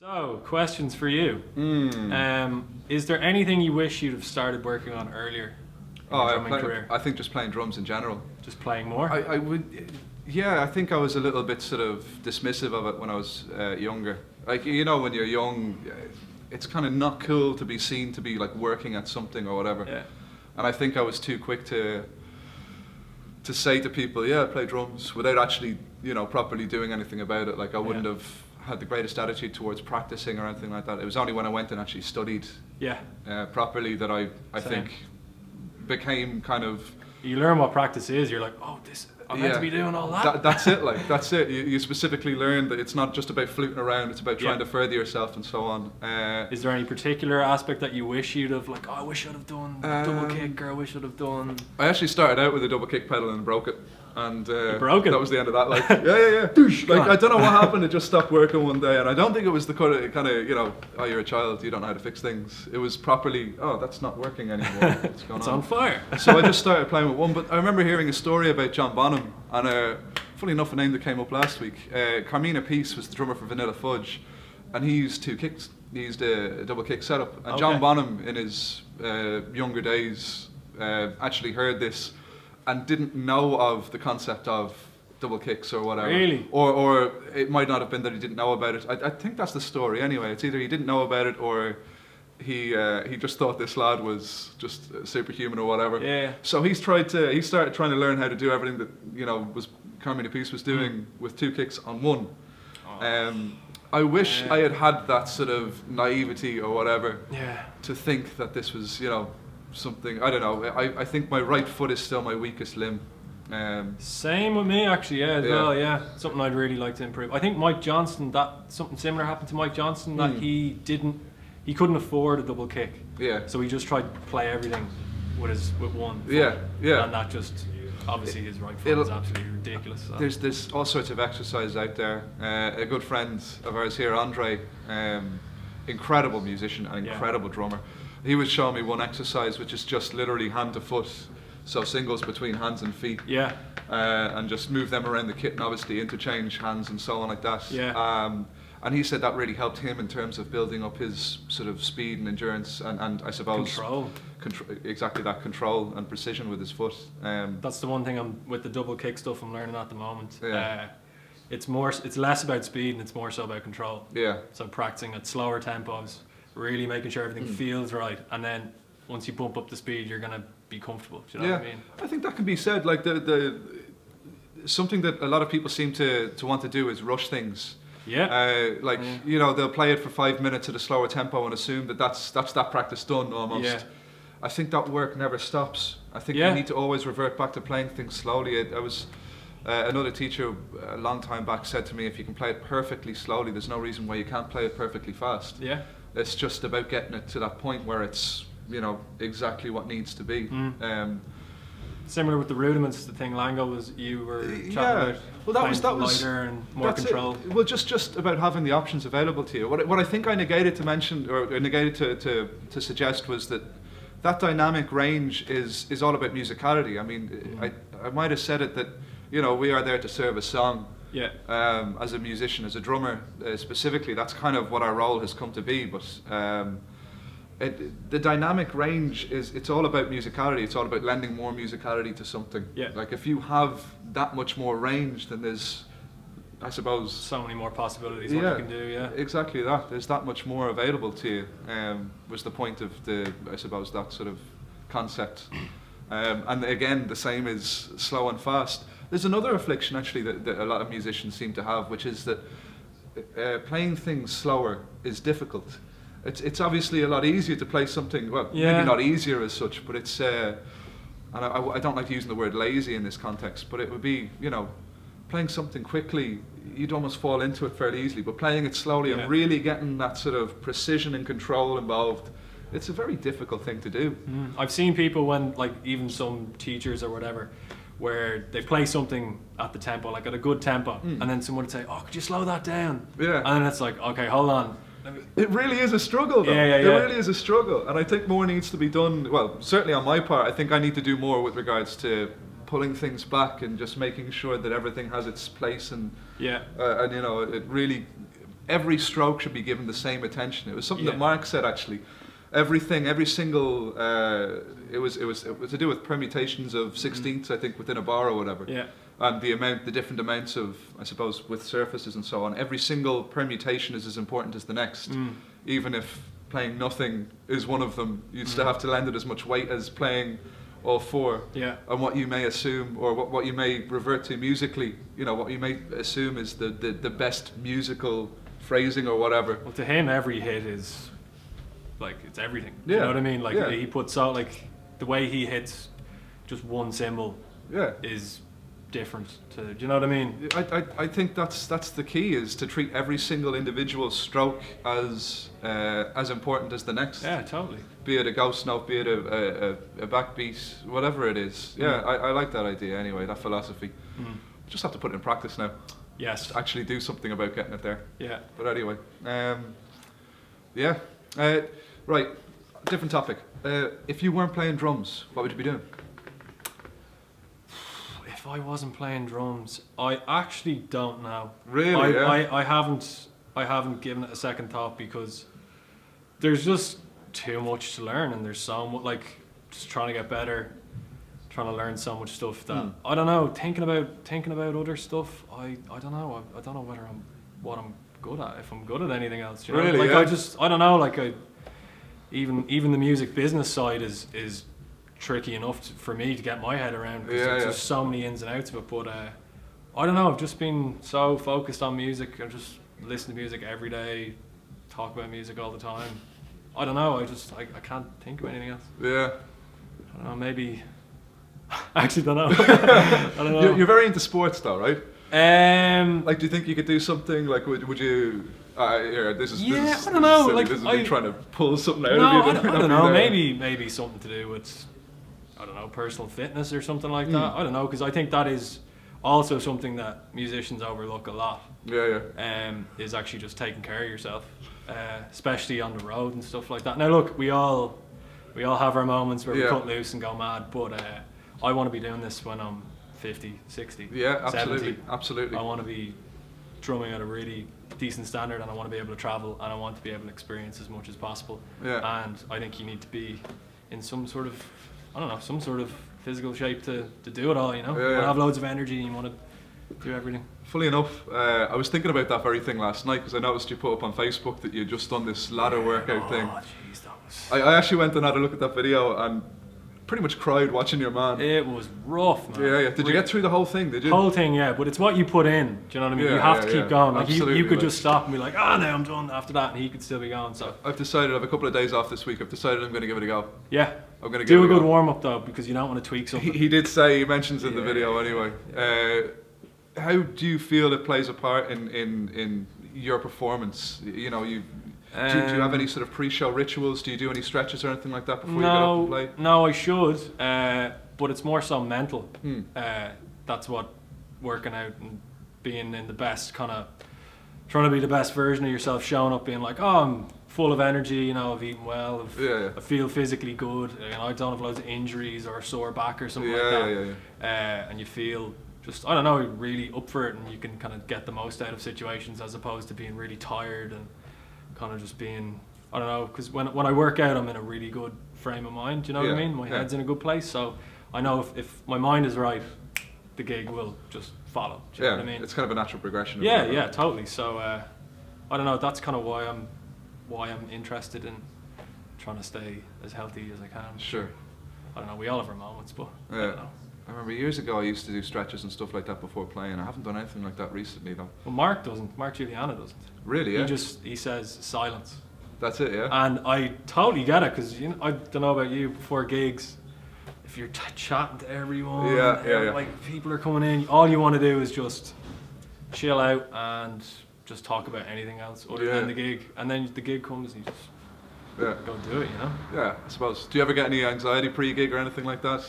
So, questions for you. Is there anything you wish you'd have started working on earlier in your drumming career? I think just playing drums in general. Just playing more? I would, yeah, I think I was a little bit sort of dismissive of it when I was younger. Like, you know, when you're young, it's kind of not cool to be seen to be like working at something or whatever. Yeah. And I think I was too quick to say to people, yeah, I play drums, without actually, you know, properly doing anything about it. Like, I wouldn't have had the greatest attitude towards practicing or anything like that. It was only when I went and actually studied properly that I think became kind of... You learn what practice is, you're like, oh, I'm meant to be doing all that. That's it, like, that's it. You specifically learn that it's not just about fluting around, it's about trying to further yourself and so on. Is there any particular aspect that you wish you'd have, like, oh, I wish I'd have done double kick, or I wish I'd have done... I actually started out with a double kick pedal and broke it. And broke it? That was the end of that. Like, yeah. Like, I don't know what happened. It just stopped working one day, and I don't think it was the kind of you know, oh, you're a child, you don't know how to fix things. It was properly, oh, that's not working anymore. What's going on? It's on fire. So I just started playing with one. But I remember hearing a story about John Bonham, and funny enough, a name that came up last week. Carmina Peace was the drummer for Vanilla Fudge, and he used two kicks. He used a double kick setup. And John Bonham, in his younger days, actually heard this and didn't know of the concept of double kicks or whatever. Really? Or it might not have been that he didn't know about it. I think that's the story anyway. It's either he didn't know about it or he just thought this lad was just superhuman or whatever. Yeah. So he started trying to learn how to do everything that, you know, was Carmina Peace was doing with two kicks on one. I wish I had that sort of naivety or whatever to think that this was, you know, something, I don't know, I think my right foot is still my weakest limb. Same with me actually, as well, something I'd really like to improve. I think Mike Johnston, something similar happened to Mike Johnston, that he couldn't afford a double kick. Yeah. So he just tried to play everything with one foot. Yeah. And that just, obviously his right foot is absolutely ridiculous. So. There's all sorts of exercises out there. A good friend of ours here, Andre, incredible musician and incredible drummer. He was showing me one exercise which is just literally hand to foot, so singles between hands and feet. Yeah. And just move them around the kit and obviously interchange hands and so on like that. Yeah. And he said that really helped him in terms of building up his sort of speed and endurance and I suppose... Control. Exactly that, control and precision with his foot. That's the one thing with the double kick stuff I'm learning at the moment. Yeah. It's less about speed and it's more so about control. Yeah. So practicing at slower tempos, really making sure everything feels right, and then once you bump up the speed, you're gonna be comfortable. Do you know what I mean? I think that can be said. Like the something that a lot of people seem to want to do is rush things. Yeah. You know, they'll play it for 5 minutes at a slower tempo and assume that that's that practice done almost. Yeah. I think that work never stops. I think you need to always revert back to playing things slowly. I was another teacher a long time back said to me, if you can play it perfectly slowly, there's no reason why you can't play it perfectly fast. Yeah. It's just about getting it to that point where it's, you know, exactly what needs to be. Similar with the rudiments, the thing Lango you were chatting about. Well, that was lighter and more control. Well, just about having the options available to you. What I think I negated to mention or negated to suggest was that dynamic range is all about musicality. I mean, I might have said it that, you know, we are there to serve a song. Yeah. As a musician, as a drummer, specifically, that's kind of what our role has come to be. But the dynamic range it's all about musicality. It's all about lending more musicality to something. Yeah. Like if you have that much more range, then there's, I suppose, so many more possibilities. What you can do. Yeah. Exactly that. There's that much more available to you. Was the point of I suppose, that sort of concept. And again, the same is slow and fast. There's another affliction actually that a lot of musicians seem to have, which is that playing things slower is difficult. It's obviously a lot easier to play something, well, maybe not easier as such, but it's, and I don't like using the word lazy in this context, but it would be, you know, playing something quickly, you'd almost fall into it fairly easily, but playing it slowly and really getting that sort of precision and control involved, it's a very difficult thing to do. I've seen people when, like, even some teachers or whatever, where they play something at the tempo, like at a good tempo, and then someone would say, oh, could you slow that down? Yeah. And then it's like, okay, hold on. It really is a struggle though. It really is a struggle. And I think more needs to be done, well, certainly on my part, I think I need to do more with regards to pulling things back and just making sure that everything has its place and you know, it really every stroke should be given the same attention. It was something that Mark said actually. Everything, every single, it was to do with permutations of sixteenths, I think, within a bar or whatever. Yeah. And the different amounts of, I suppose, with surfaces and so on. Every single permutation is as important as the next. Even if playing nothing is one of them, you'd still have to lend it as much weight as playing all four. Yeah. And what you may assume, or what you may revert to musically, you know, what you may assume is the best musical phrasing or whatever. Well, to him, every hit is like, it's everything. Yeah. You know what I mean? Like Yeah. he puts out, like, the way he hits just one cymbal is different to, do you know what I mean? I think that's the key, is to treat every single individual stroke as important as the next. Yeah, totally. Be it a ghost note, be it a backbeat, whatever it is. Yeah, I like that idea anyway, that philosophy. Just have to put it in practice now. Yes. Just actually do something about getting it there. Yeah. But anyway, right, different topic. If you weren't playing drums, what would you be doing? If I wasn't playing drums, I actually don't know. Really? I haven't given it a second thought, because there's just too much to learn, and there's so much, like, just trying to get better, trying to learn so much stuff that I don't know. Thinking about other stuff, I don't know. I don't know whether what I'm good at. If I'm good at anything else, you know? Really? Like Yeah. I don't know. Like even the music business side is tricky enough for me to get my head around, because there's just so many ins and outs of it. But I don't know. I've just been so focused on music. I just listen to music every day, talk about music all the time. I don't know. I can't think of anything else. Yeah. I don't know. Maybe. I actually don't know. I don't know. You're very into sports, though, right? Like, do you think you could do something? Like, would you? This is I don't know. Silly. Like, this is me trying to pull something out no, of you. I don't know. Maybe something to do with, I don't know, personal fitness or something like that. I don't know, because I think that is also something that musicians overlook a lot. Yeah. Is actually just taking care of yourself, especially on the road and stuff like that. Now, look, we all have our moments where we cut loose and go mad, but I want to be doing this when I'm 50, 60, Yeah, absolutely, 70. absolutely. I want to be drumming at a really decent standard, and I want to be able to travel, and I want to be able to experience as much as possible. Yeah. And I think you need to be in some sort of, I don't know, some sort of physical shape to do it all, you know? Yeah, You want yeah. to have loads of energy, and you want to do everything. Fully enough, I was thinking about that very thing last night, because I noticed you put up on Facebook that you'd just done this ladder workout thing. Oh, jeez, that was... I actually went and had a look at that video and pretty much cried watching your man. It was rough, man. Yeah. Did you get through the whole thing, did you? Whole thing, yeah, but it's what you put in, do you know what I mean? Yeah, you have to yeah, keep going. Like absolutely, you could like- just stop and be like, now I'm done after that, and he could still be going, so... I've decided, I have a couple of days off this week, I've decided I'm going to give it a go. Yeah. I'm going to Do give a it good warm-up, though, because you don't want to tweak something. He did say, he mentions in the video anyway. How do you feel it plays a part in your performance? You know, do you have any sort of pre-show rituals? Do you do any stretches or anything like that before you get up and play? No, I should, but it's more so mental. That's what working out and being in the best kind of, trying to be the best version of yourself, showing up being like, oh, I'm full of energy, you know, I've eaten well, I feel physically good, you know, I don't have loads of injuries or a sore back or something like that. And you feel just, I don't know, really up for it, and you can kind of get the most out of situations, as opposed to being really tired and kind of just being, I don't know, because when I work out, I'm in a really good frame of mind, you know what I mean? My head's in a good place, so I know if my mind is right, the gig will just follow, do you know what I mean? It's kind of a natural progression. Yeah, totally. So I don't know, that's kind of why I'm interested in trying to stay as healthy as I can. Sure. I don't know, we all have our moments, but I don't know. I remember years ago I used to do stretches and stuff like that before playing. I haven't done anything like that recently though. Well, Mark doesn't. Mark Juliana doesn't. Really? Yeah. He says silence. That's it, yeah. And I totally get it, because I don't know about you, before gigs, if you're chatting to everyone, like people are coming in, all you want to do is just chill out and just talk about anything else other than the gig, and then the gig comes and you just go do it, you know? Yeah, I suppose. Do you ever get any anxiety pre-gig or anything like that?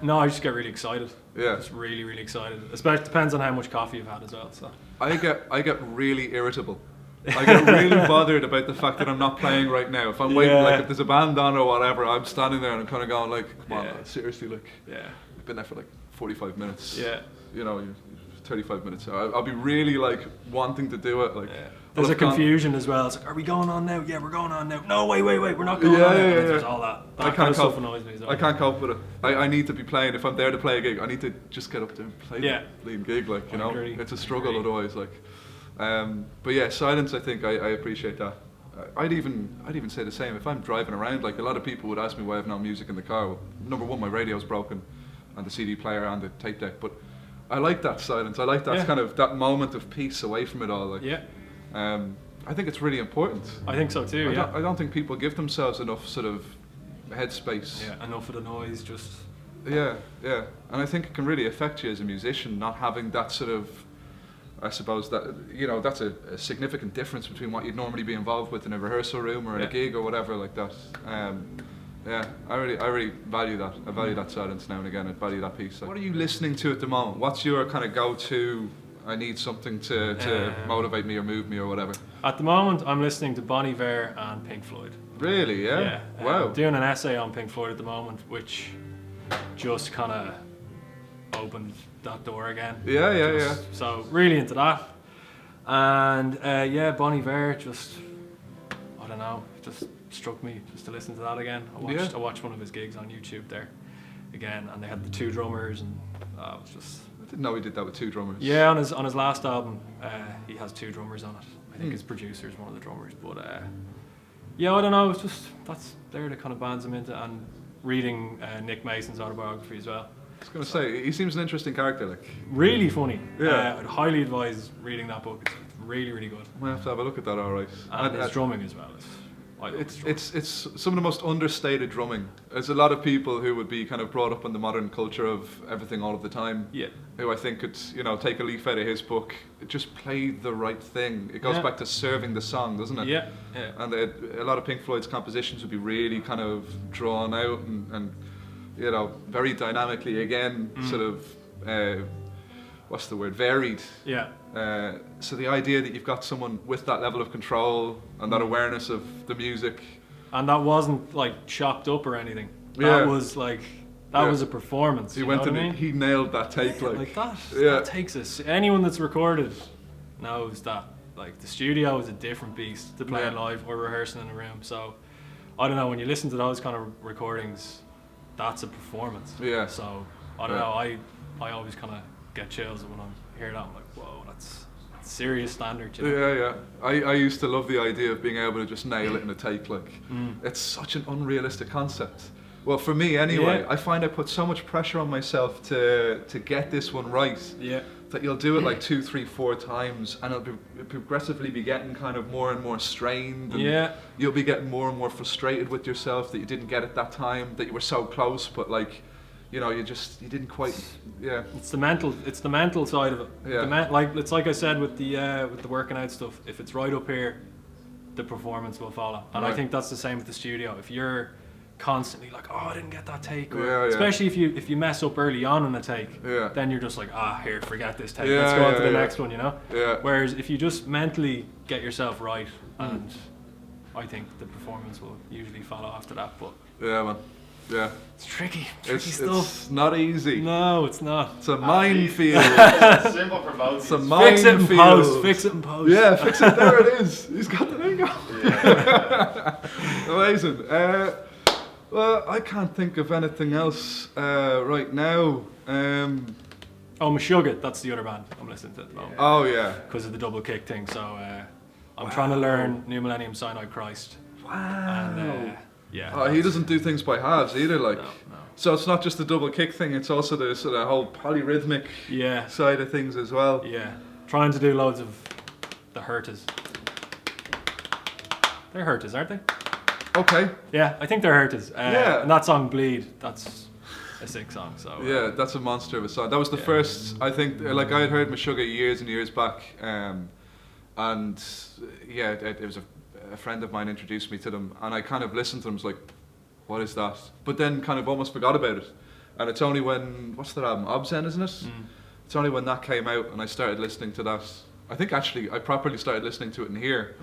No, I just get really excited. Yeah. Just really, really excited. Especially depends on how much coffee you've had as well. So I get really irritable. I get really bothered about the fact that I'm not playing right now. If I'm waiting, like if there's a band on or whatever, I'm standing there and I'm kind of going like, come on, seriously, like, I've been there for like 45 minutes. Yeah. You know, 35 minutes. I'll be really like wanting to do it. Like, There's a confusion as well. It's like, are we going on now? Yeah, we're going on now. No, wait, we're not going on now. There's all that. That kind of stuff annoys me. I can't cope with it. I need to be playing. If I'm there to play a gig, I need to just get up there and play the bleeding gig. Like, you know, it's a struggle otherwise. Like, but yeah, silence. I think I appreciate that. I'd even say the same. If I'm driving around, like a lot of people would ask me why I have no music in the car. Well, number one, my radio's broken, and the CD player and the tape deck. But I like that silence. I like that kind of that moment of peace away from it all. Like, I think it's really important. I think so too. I don't think people give themselves enough sort of headspace. Yeah, enough of the noise. Just. Yeah, and I think it can really affect you as a musician, not having that sort of. I suppose that, you know, that's a significant difference between what you'd normally be involved with in a rehearsal room or in a gig or whatever like that. I really value that. I value that silence now and again. I value that piece. What are you listening to at the moment? What's your kind of go-to? I need something to motivate me or move me or whatever. At the moment, I'm listening to Bon Iver and Pink Floyd. Really? Yeah. Wow. I'm doing an essay on Pink Floyd at the moment, which just kind of opened that door again. Yeah. So really into that, and Bon Iver just, I don't know, just struck me just to listen to that again. I watched one of his gigs on YouTube there again, and they had the two drummers, and it was just. I didn't know he did that with two drummers. Yeah, on his last album, he has two drummers on it. I think his producer is one of the drummers, but I don't know. It's just they're the kind of bands I'm into, and reading Nick Mason's autobiography as well. I was going to say, he seems an interesting character, like. Really funny. Yeah. I'd highly advise reading that book. It's really, really good. I might have to have a look at that, alright. And his drumming as well. It's some of the most understated drumming. There's a lot of people who would be kind of brought up in the modern culture of everything all of the time. Yeah. Who I think could, you know, take a leaf out of his book. Just play the right thing. It goes back to serving the song, doesn't it? Yeah. And a lot of Pink Floyd's compositions would be really kind of drawn out and you know, very dynamically again, sort of, what's the word, varied. Yeah. So the idea that you've got someone with that level of control and that awareness of the music. And that wasn't like chopped up or anything. That was like, that was a performance. He went and he nailed that take like that. That takes us. Anyone that's recorded knows that. Like the studio is a different beast to play it live or rehearsing in a room. So I don't know, when you listen to those kind of recordings, that's a performance. Yeah. So I don't know. I always kind of get chills when I hear that. I'm like, whoa, that's serious standard. You know? Yeah. I used to love the idea of being able to just nail it in a take. Like, it's such an unrealistic concept. Well, for me anyway, I find I put so much pressure on myself to get this one right. Yeah. That you'll do it like 2, 3, 4 times, and it'll progressively be getting kind of more and more strained. And you'll be getting more and more frustrated with yourself that you didn't get it that time, that you were so close, but like, you know, you didn't quite. Yeah. It's the mental side of it. Yeah. It's like I said with the working out stuff. If it's right up here, the performance will follow. And I think that's the same with the studio. If you're constantly like, oh, I didn't get that take, or especially if you mess up early on in a take, then you're just like, here, forget this take, let's go on to the next one, you know. Whereas if you just mentally get yourself right, and I think the performance will usually follow after that. But it's tricky stuff. It's not easy. No, it's not. It's a minefield. Simple for both. It's a minefield. Fix it in post. Yeah, fix it. There it is. He's got the lingo. Amazing. Well, I can't think of anything else right now. Meshuggah, that's the other band I'm listening to at the moment. Oh yeah. Because of the double kick thing. So I'm trying to learn New Millennium Cyanide Christ. Wow. And he doesn't do things by halves either. Like, no. So it's not just the double kick thing. It's also the sort of whole polyrhythmic side of things as well. Yeah. Trying to do loads of the hurtas. They're hurtas, aren't they? Okay. Yeah, I think they're hurtas. And that song Bleed, that's a sick song. So yeah, that's a monster of a song. That was the first, I think, like I had heard Meshuggah years and years back, and it was a friend of mine introduced me to them, and I kind of listened to them, was like, what is that? But then kind of almost forgot about it. And it's only when, what's their album, Obscene, isn't it? It's only when that came out and I started listening to that. I think actually I properly started listening to it in here,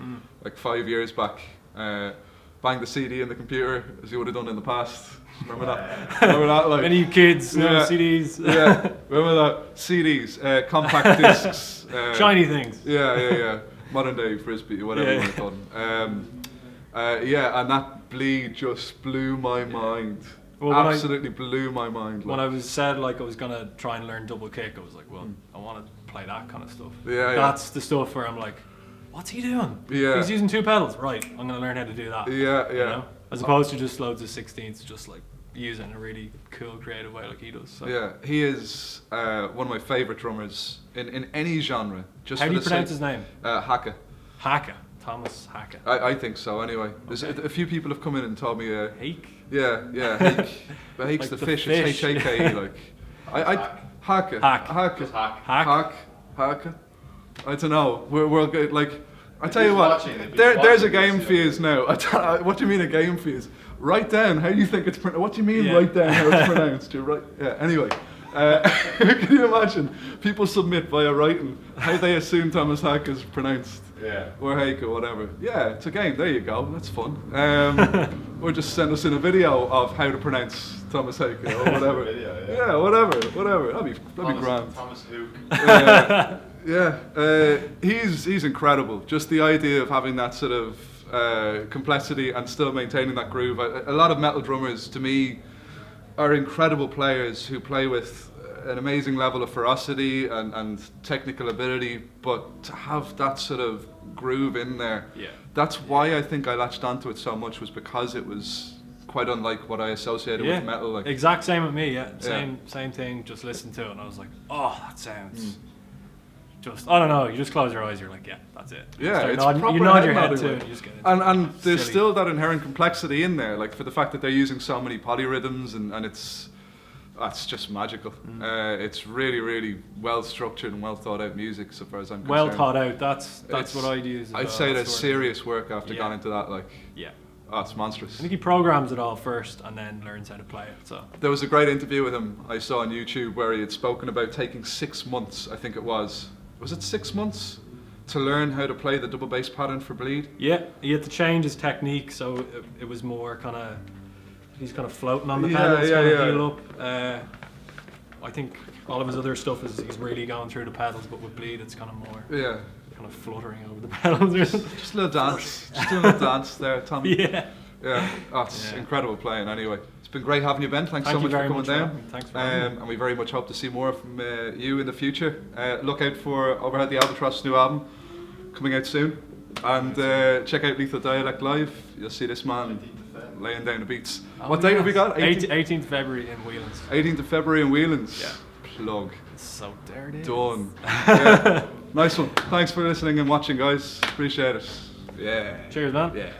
like 5 years back. Bang the CD in the computer as you would have done in the past. Remember that? Remember that? Like, any kids, CDs. Yeah, remember that? CDs, compact discs. Shiny things. Yeah. modern day frisbee, whatever you want to call them. And that bleed just blew my mind. Well, absolutely blew my mind. When I was said like I was gonna try and learn double kick, I was like, well, I want to play that kind of stuff. That's the stuff where I'm like, what's he doing? He's using 2 pedals, right? I'm gonna learn how to do that. You know? As opposed to just loads of 16ths, just like using a really cool, creative way like he does. So. Yeah, he is one of my favorite drummers in any genre. Just how do you pronounce his name? Haka. Haka. Thomas Haka. I think so. Anyway, there's a few people have come in and told me. Hake. Yeah, Hake. But Hake's like the fish. It's H-A-K-E. Like, Haka. Haka. I don't know. We're good. Like, I tell you what. There's a game for you now. What do you mean a game for you? Write down how you think it's pronounced. What do you mean write down how it's pronounced? Anyway. Can you imagine people submit via writing how they assume Thomas Haka is pronounced? Or Hake or whatever. Yeah, it's a game. There you go. That's fun. Or just send us in a video of how to pronounce Thomas Hake or whatever. Whatever. That'd be grand. Thomas Hook. He's incredible. Just the idea of having that sort of complexity and still maintaining that groove. A lot of metal drummers, to me, are incredible players who play with an amazing level of ferocity and technical ability, but to have that sort of groove in there, that's why I think I latched onto it so much, was because it was quite unlike what I associated with metal. Like, exact same with me, same thing, just listened to it and I was like, oh, that sounds just, I don't know, you just close your eyes, you're like, yeah, that's it. You nod your head to it, you just get it. And there's still that inherent complexity in there, like for the fact that they're using so many polyrhythms and it's just magical. It's really, really well structured and well thought out music, so far as I'm concerned. Well thought out. That's what I'd use. I'd say there's serious work after gone into that. Like, it's monstrous. I think he programs it all first and then learns how to play it. So there was a great interview with him I saw on YouTube where he had spoken about taking 6 months. I think it was it 6 months to learn how to play the double bass pattern for Bleed. Yeah, he had to change his technique, so it was more kind of. He's kind of floating on the pedals, kind of heel up. I think all of his other stuff is he's really going through the pedals, but with Bleed it's kind of more kind of fluttering over the pedals. Just a little dance, just doing a little dance there, Tom. Yeah. It's incredible playing. Anyway, it's been great having you, Ben. Thanks so much for coming down. Thanks for having me. And we very much hope to see more from you in the future. Look out for Overhead the Albatross new album coming out soon, and check out Lethal Dialect live. You'll see this man laying down the beats. What date have we got? 18th February in Whelan's. 18th of February in Whelan's. Yeah. Plug. So there it is. Done. Nice one. Thanks for listening and watching, guys. Appreciate it. Cheers, man. Yeah.